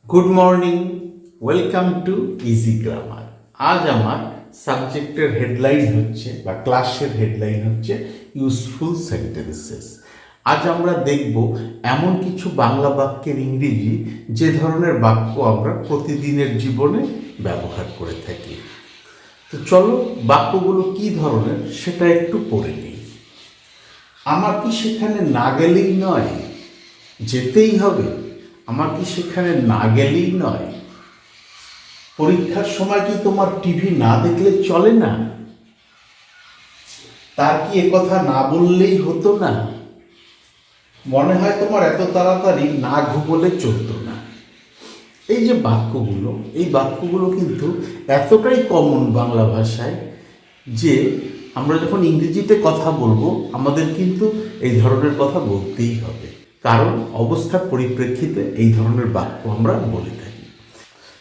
Good morning, welcome to easy grammar. আজ আমার সাবজেক্টের হেডলাইন হচ্ছে বা ক্লাসের হেডলাইন হচ্ছে ইউজফুল সেন্টেন্সেস। আজ আমরা দেখব এমন কিছু বাংলা বাক্যের ইংরেজি যে ধরনের বাক্য আমরা প্রতিদিনের জীবনে ব্যবহার করে থাকি। তো চলো বাক্যগুলো কি ধরনের সেটা একটু পড়ে নিই। আমার কি সেখানে না গেলেই নয়, যেতেই হবে। আমার কি সেখানে না গেলেই নয়। পরীক্ষার সময় কি তোমার টিভি না দেখলে চলে না? তার কি একথা না বললেই হতো না? মনে হয় তোমার এত তাড়াতাড়ি না ঘুমোলে চলতো না। এই যে বাক্যগুলো, এই বাক্যগুলো কিন্তু এতটাই কমন বাংলা ভাষায় যে আমরা যখন ইংরেজিতে কথা বলবো আমাদের কিন্তু এই ধরনের কথা বলতেই হবে, কারণ অবস্থার পরিপ্রেক্ষিতে এই ধরনের বাক্য আমরা বলে থাকি।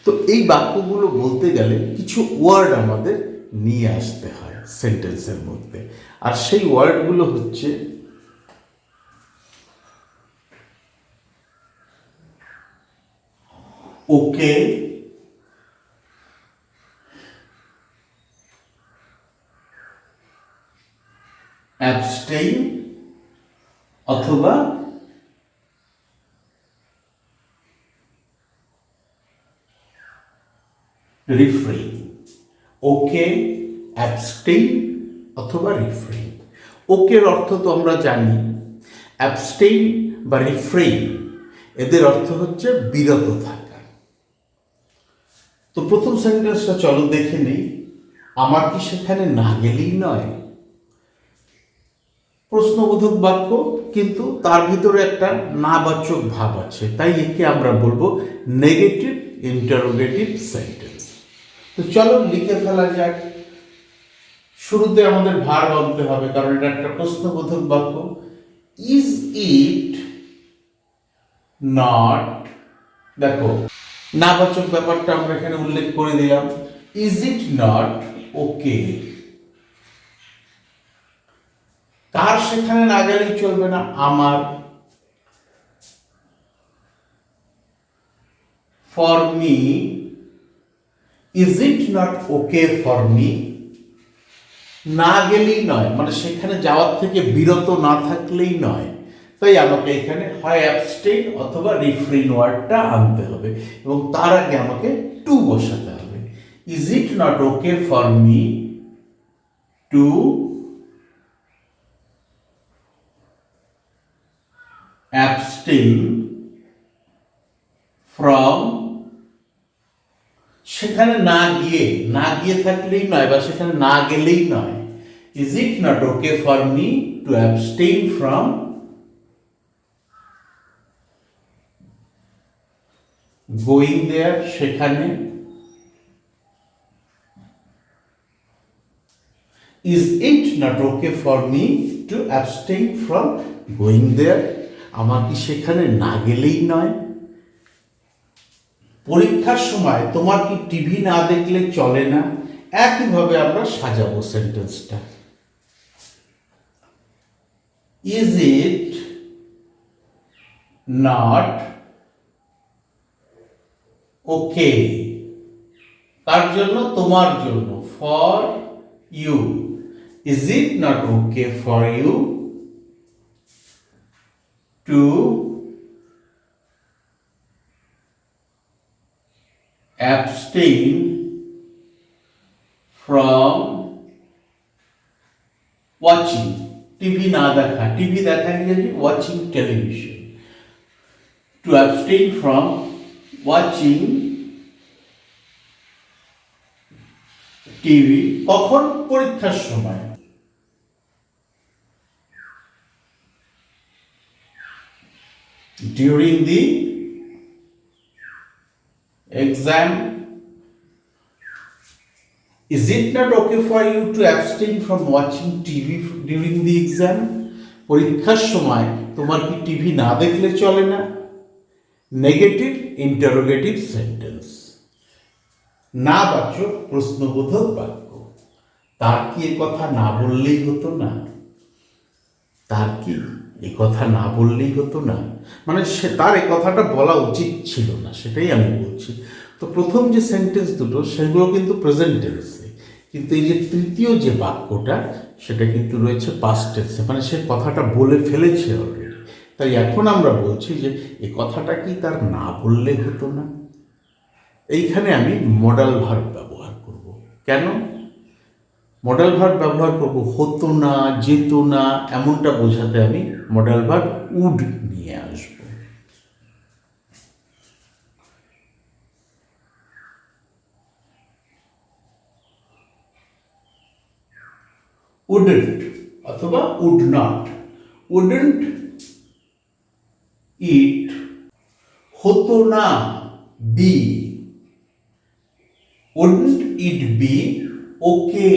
তো এই বাক্যগুলো বলতে গেলে কিছু ওয়ার্ড আমাদের নিয়ে আসতে হয় সেন্টেন্সের মধ্যে, আর সেই ওয়ার্ডগুলো হচ্ছে ওকে, অ্যাবস্টেইন অথবা রিফ্রেইন। ওকে, অ্যাবস্টেইন অথবা রিফ্রেইন। ওকের অর্থ তো আমরা জানি, অ্যাবস্টেইন বা রিফ্রেইন এদের অর্থ হচ্ছে বিরত থাকা। তো প্রথম সেন্টেন্সটা চলো দেখে নেই। আমার কি সেখানে না গেলেই নয়। প্রশ্নবোধক বাক্য, কিন্তু তার ভিতরে একটা নাবাচক ভাব আছে, তাই একে আমরা বলবো নেগেটিভ ইন্টারোগেটিভ সেন্টেন্স। তো চলো লিখে ফেলা যাক। শুরুতে আমাদের ভার্ব আনতে হবে, কারণ এটা একটা প্রশ্নবোধক বাক্য। ইজ ইট নট, দেখো নাবাচক ব্যাপারটা আমরা এখানে উল্লেখ করে দিলাম। ইজ ইট নট ওকে। কার সেখানে না গেলেই চলবে না? আমার। For me, is it not okay for me. না গেলেই নয়, মানে সেখানে যাওয়ার থেকে বিরত না থাকলেই নয়, তাই আমাকে এখানে হয় অ্যাবস্টেইন অথবা রিফ্রেইন ওয়ার্ডটা আনতে হবে, এবং তার আগে আমাকে টু বসাতে হবে। Is it not okay for me to abstain from, সেখানে না গিয়ে থাকলেই নয় বা সেখানে না গেলেই নয়। Is it not okay for me to abstain from going there, সেখানে। Is it not okay for me to abstain from going there, আমার কি সেখানে না গেলেই নয়। পরীক্ষার সময় তোমার কি টিভি না দেখলে চলে না। একইভাবে আমরা সাজাবো সেন্টেন্সটা। ইজ ইট নট ওকে, কার জন্য? তোমার জন্য। For you, is it not okay for you to abstain from watching, TV না দেখা, টিভি দেখা ইংরেজি watching television. To abstain from watching TV, কখন? পরীক্ষার সময়। during the exam. Is it not okay for you to abstain from watching TV during the exam? পরীক্ষার সময় তোমার কি টিভি না দেখলে চলে না? নেগেটিভ ইন্টারোগেটিভ সেন্টেন্স, নাবাচক প্রশ্নবোধক বাক্য। তার কি কথা না বললেই হতো না? তার কি এ কথা না বললেই হতো না, মানে সে তার এ কথাটা বলা উচিত ছিল না, সেটাই আমি বলছি। তো প্রথম যে সেন্টেন্স দুটো সেগুলো কিন্তু প্রেজেন্ট টেন্সে, কিন্তু এই যে তৃতীয় যে বাক্যটা সেটা কিন্তু রয়েছে পাস্ট টেন্সে, মানে সে কথাটা বলে ফেলেছে অলরেডি। তাই এখন আমরা বলছি যে এ কথাটা কি তার না বললে হতো না। এইখানে আমি মডাল ভার্ব ব্যবহার করব। কেন মডাল ভার্ব ব্যবহার করব? হতো না, যেত না, এমনটা বোঝাতে আমি মডাল ভার্ব উড নিয়ে আসব। উডন্ট অথবা উড নট। উডন্ট ইট, হতো না, বি। উডন্ট ইট বি ওকে,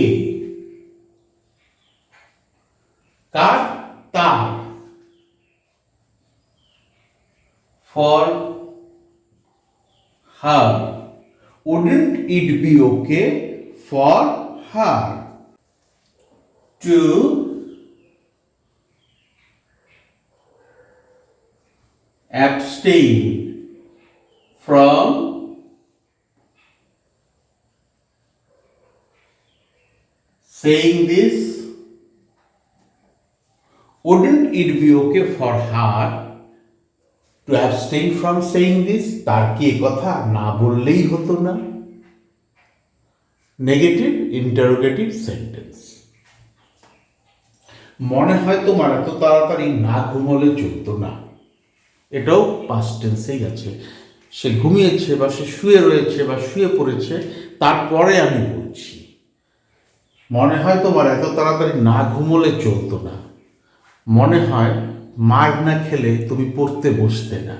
কার? তার। For her, wouldn't it be okay for her to abstain from saying this? Wouldn't it be okay for her to abstain from saying this? তার কি এ কথা না বললেই হতো না? Negative interrogative sentence. মনে হয় তোমার এত তাড়াতাড়ি না ঘুমোলে চলতো না, এটাও পাস্ট টেন্সেই আছে। সে ঘুমিয়েছে বা সে শুয়ে রয়েছে বা শুয়ে পড়েছে, তারপরে আমি বলছি মনে হয় তোমার এত তাড়াতাড়ি না ঘুমোলে চলতো না। মনে হয় মার না খেলে তুমি পড়তে বসতে না।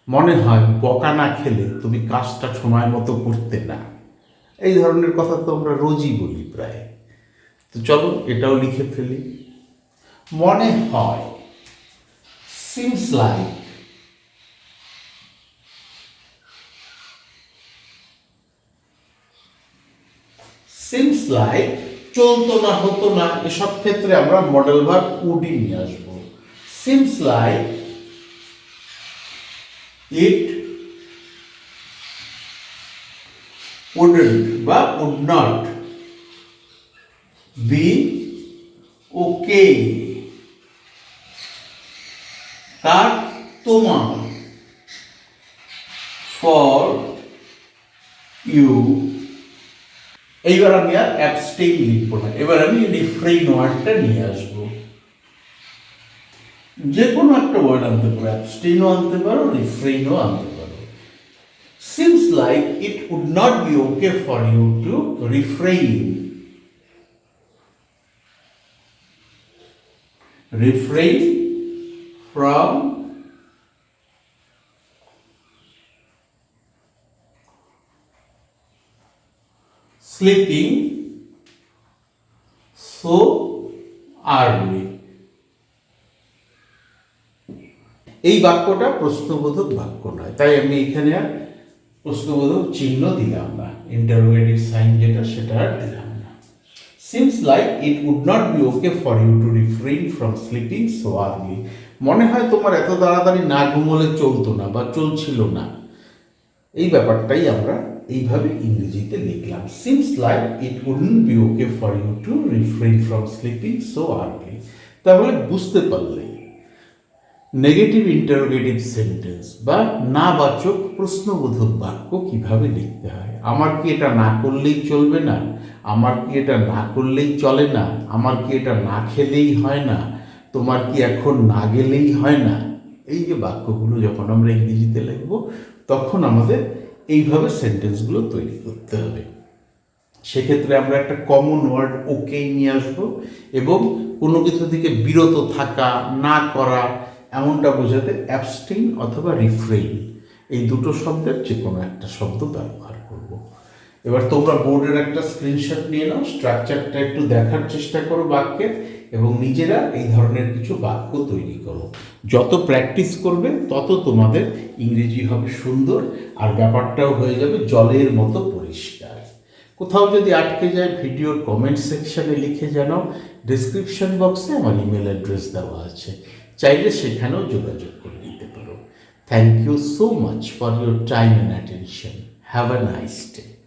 মনে হয় বকা না খেলে তুমি কাজটা সময় মতো করতে না। এই ধরনের কথা তো আমরা রোজই বলি প্রায়। তো চলো এটাও লিখে ফেলি। মনে হয়, সিমস লাইক। সিমস লাইক চলতো না, হতো না, এসব ক্ষেত্রে আমরা মডেল ভার্ব উডি নিয়ে আসবো। সিমস লাইক ইট wouldn't বা would not be okay, কার? তোমার। for you, এইবার আমি আর অ্যাবস্টেইন লিখবো না, এবার আমি রিফ্রেইন ওয়ার্ডটা নিয়ে আসবো। যে কোনো একটা ওয়ার্ড আনতে পারো, অ্যাবস্টেইনও আনতে পারো, রিফ্রেইনও আনতে পারো। Seems like it would not be okay for you to refrain from sleeping so early. এই বাক্যটা প্রশ্নবোধক বাক্য নয়, তাই আমি এখানে আর প্রশ্নবোধক চিহ্ন দিলাম না, ইন্টারোগেটিভ সাইন যেটা সেটা আর দিলাম না। Seems like it would not be okay for you to refrain from sleeping so early. মনে হয় তোমার এত তাড়াতাড়ি না ঘুমোলে চলতো না বা চলছিল না। এই ব্যাপারটাই আমরা এইভাবে ইংরেজিতে লিখলাম। Seems like it wouldn't be okay for you to refrain from sleeping so early. তাহলে বুঝতে পারলে নেগেটিভ ইন্টারোগেটিভ সেন্টেন্স বা নাবাচক প্রশ্নবোধক বাক্য কিভাবে লিখতে হয়। আমার কি এটা না করলেই চলবে না? আমার কি এটা না করলেই চলে না? আমার কি এটা না খেলেই হয় না? তোমার কি এখন না গেলেই হয় না? এই যে বাক্যগুলো যখন আমরা ইংরেজিতে লিখব তখন আমাদের এইভাবে সেন্টেন্সগুলো তৈরি করতে হবে। সেক্ষেত্রে আমরা একটা কমন ওয়ার্ড ওকে নিয়ে আসবো এবং কোনো কিছু থেকে বিরত থাকা, না করা, এমনটা বোঝাতে অ্যাবস্টেইন অথবা রিফ্রেইন, এই দুটো শব্দের যে কোনো একটা শব্দ ব্যবহার করব। এবার তোমরা বোর্ডের একটা স্ক্রিনশট নিয়ে নাও, স্ট্রাকচারটা একটু দেখার চেষ্টা করো বাক্যের, এবং নিজেরা এই ধরনের কিছু বাক্য তৈরি করো। যত প্র্যাকটিস করবে তত তোমাদের ইংরেজি হবে সুন্দর, আর ব্যাপারটাও হয়ে যাবে জলের মতো পরিষ্কার। কোথাও যদি আটকে যায় ভিডিওর কমেন্ট সেকশনে লিখে জানাও। ডেসক্রিপশন বক্সে আমার ইমেল অ্যাড্রেস দেওয়া আছে। চাইলে সেখানেও যোগাযোগ করে নিতে পারো। Thank you so much for your time and attention. Have a nice day.